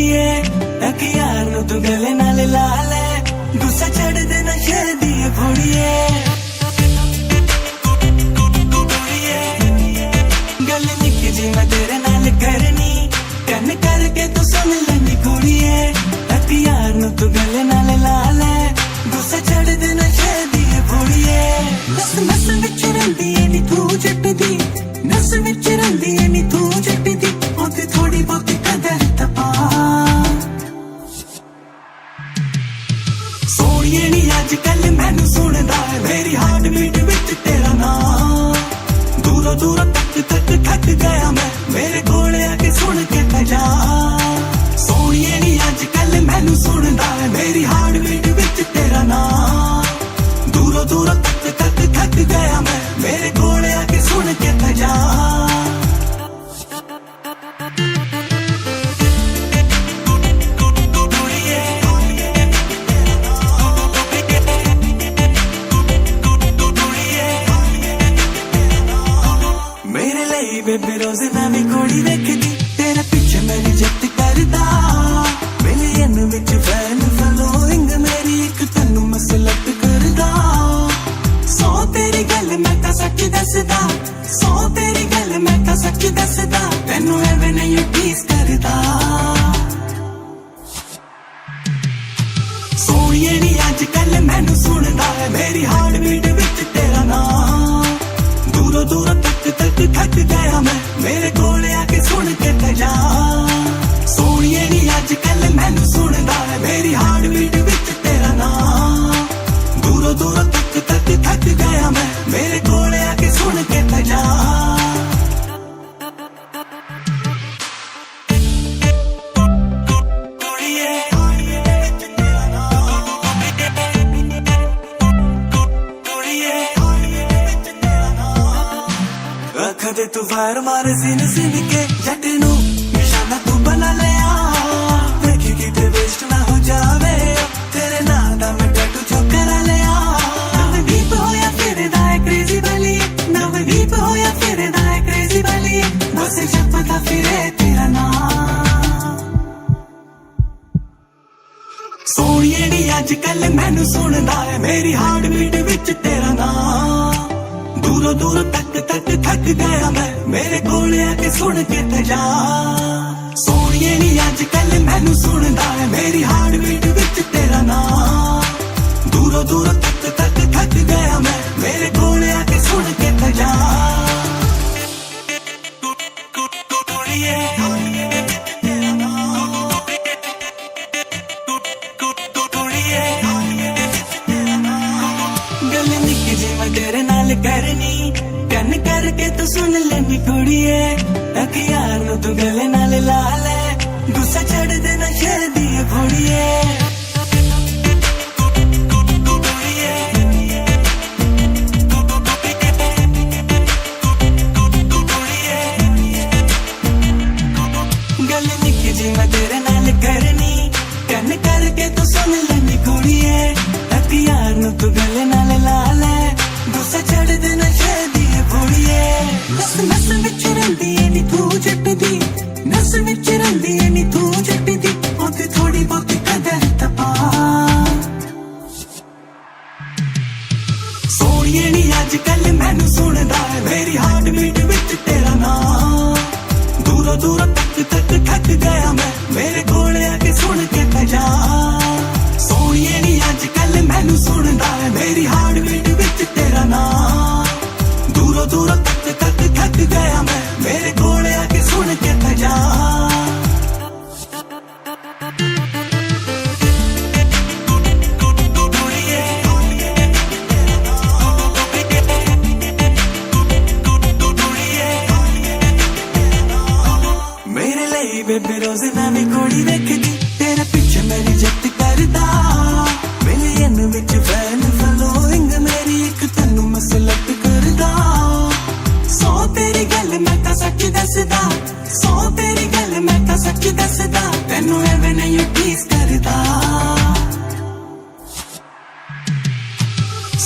कुड़िए एक यार नू तू गले नाल ला ले गुस्सा छड़ दे नशे दी फुड़िए गल निक्की जी मैं तेरे नाल करनी कन करके तू सुन लेनी कुड़िए एक यार नू तू गले नाल ला ले गुस्सा छड़ दे नशे दी फुड़िए नस नस विच रहिंदी ऐ नी तू जट दी नस विच रहिंदी ऐ नी तू जट दी ओदी थोड़ी बहुती कदर तपा सोनिए नी अजकल मैनू सुनदा है मेरी हार्ट बीट विच तेरा नाम दूरों दूरों तक तक थक गया मैं मेरे कोले आके सुन के जा सोनिए नी अजकल मैनू सुनदा है मेरी हार्ट बीट विच तेरा नाम दूरों दूरों तक तक थक गया मैं मेरे कोले आके सुन के जा बेबे रोज नवी कुड़ी वेखदी तेरे पीछे मेरी जट करदा मिलियन विच फैन फॉलोइंग मेरी एक तन्नू मसलत करदा सौ तेरी गल मैं तां सच दसदा सौ तेरी गल मैं तां सच दसदा तैनू एवें नहीं टीस करदा सोनिए नी अजकल मैनू सुनदा है मेरी हार्ट बीट विच तेरा नाम दूरों दूरों तक तक थक गया मैं मेरे कोले आके सुन के जा सोनिए नी अजकल मैनू सुनदा है मेरी हार्ट बीट विच तेरा नाम दूरों दूरों तक तक थक गया मैं मेरे कोले आके सुन के जा दे तू फायर मारे सीन सीन के जट नू निशाना तू बना लिया देखी किते वेस्ट ना हो जावे तेरे नाम दा मैं टैटू चुकरा लिया नवदीप होया फिर दा क्रेजी वाली नवदीप होया फिर दा क्रेजी वाली बस जपदा फिरे तेरा नाम सोनिए नी अजकल मैनू सुनदा है मेरी हार्ट बीट विच तेरा नाम दूरों दूरों तक तक थक गया मैं मेरे कोले आके सुन के जा सोनिए नी अजकल मैनू सुनदा है मेरी हार्ट बीट विच तेरा नाम दूरों दूरों तक तक थक गया मैं मेरे कोले आके सुन के जा गल निक्की जी मैं तेरे नाल करनी कन करके तू सुन लेनी कुड़िए एक यार नू तू गले नाल ला ले गुस्सा छड़ दे नशे दी फुड़िए गल निक्की जी मैं तेरे नाल करनी कन करके तू सुन लेनी कुड़िए एक यार नू तू गले नाल ला ले गुस्सा छड़ दे नशे दी फुड़िए नस नस विच रहिंदी ऐ नी तू जट दी नस विच रहिंदी ऐ नी तू जट दी ओदी थोड़ी बहुती कदर तपा सोनिए नी अजकल मैनू सुनदा है मेरी हार्ट बीट विच तेरा नाम दूरों दूरों तक तक थक गया मैं मेरे कोले आके सुन के जा सोनिए नी अजकल मैनू सुनदा है मेरी हार्ट बीट विच तेरा नाम दूरों दूरों तक तक थक गया मैं मेरे कोले आके सुन के जा मेरे लिए बेबे रोज नवी कुड़ी वेखदी तेरे पीछे मेरी जट करदा मिलियन विच फैन फॉलोइंग मेरी एक तन्नू मसलत करदा सौ तेरी गल मैं तां सच दसदा सौ तेरी गल मैं तां सच दसदा तैनू एवें नहीं टीस करदा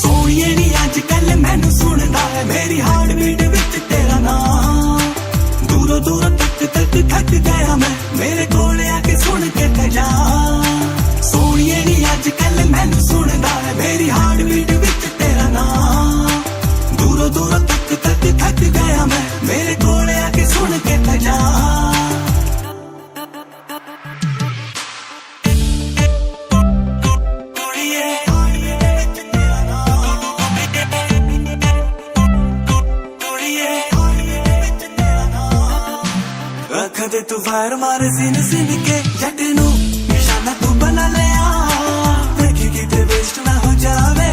सोनिए नी अजकल मैनू सुनदा है मेरी हार्ट बीट विच तेरा नाम दूरों दूरों तक तक थक गया मैं मेरे कोले आके सुन के ਫਾਇਰ ਮਾਰ ਸੀਨ ਸੀਨ ਕੇ ਜੱਟ ਨੂੰ ਨਿਸ਼ਾਨਾ ਤੂੰ ਬਣਾ ਲਿਆ ਵੇਖੀ ਕਿਤੇ ਵੇਸਟ ਨਾ ਹੋ ਜਾਵੇ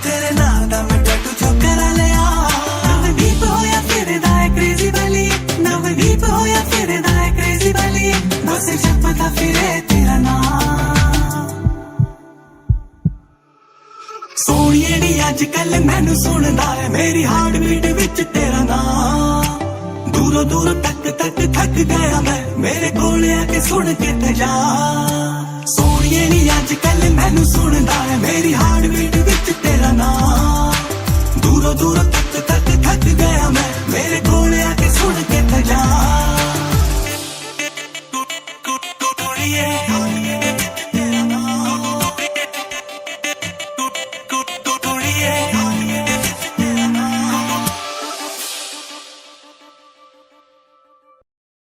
ਤੇਰੇ ਨਾਂ ਦਾ ਮੈਂ ਟੈਟੂ ਚੁੱਕ ਕਰ ਲਿਆ ਨਵਦੀਪ ਹੋਇਆ ਫਿਰਦਾ ਹੈ ਕ੍ਰੇਜ਼ੀ ਵਾਲੀ ਨਵਦੀਪ ਹੋਇਆ ਫਿਰਦਾ ਹੈ ਕ੍ਰੇਜ਼ੀ ਵਾਲੀ ਬਸ ਜਪਦਾ ਫਿਰੇ ਤੇਰਾ ਨਾਂ ਸੋਹਣੀਏ ਨੀ ਅੱਜ ਕੱਲ ਮੈਨੂੰ ਸੁਣਦਾ ਹੈ ਮੇਰੀ ਹਾਰਟ ਬੀਟ ਵਿੱਚ ਤੇਰਾ ਨਾਂ ਦੂਰੋਂ ਦੂਰ ਤੱਕ ਤੱਕ ਥੱਕ ਗਿਆ ਮੈਂ ਮੇਰੇ ਕੋਲ ਆ ਕੇ ਸੁਣ ਕੇ ਤੇ ਜਾ ਸੋਹਣੀਏ ਨੀ ਅੱਜ ਕੱਲ ਮੈਨੂੰ ਸੁਣਦਾ ਹੈ ਮੇਰੀ ਹਾਰਟ ਬੀਟ ਵਿੱਚ ਤੇਰਾ